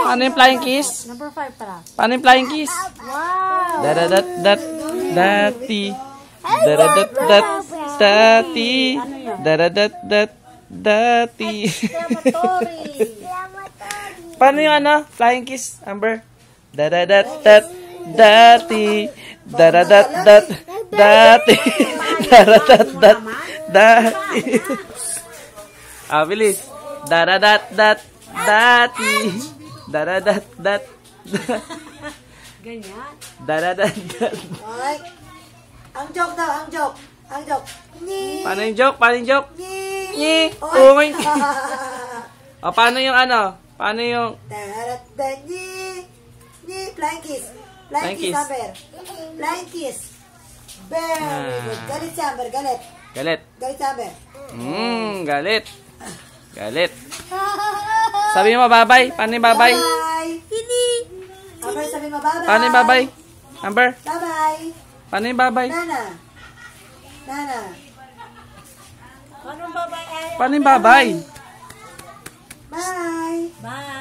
Paano yung flying kiss? Number 5 pala. Paano yung flying kiss? Wow! Daradat dati. Daradat dati. Daradat dati. Paano yung ano? Flying kiss, Amber? Daradat dati. Daradat dati. Daradat dati. Ah, bilis. Daradat dati. Daradat Ganyan. Daradat. Ay. Ang joke daw, ang joke. Ang joke. Ni. Paano yung joke? Paano yung joke? Ni. Ni. Oy. Uy. O, paano yung ano? Paano yung... Ni. Ni. Flying kiss. Flying Flying kiss, kiss. Amber. Flying kiss. Very good. Galit si Amber, galit. Galit. Galit si Amber. Galit. Galit. Sabi mo babay. Paano yung babay? Bye. Amber, sabi mo bye-bye. Paano yung babay? Amber? Bye-bye. Paano yung babay? Nana. Nana. Anong babay? Paano yung babay? Bye. Bye.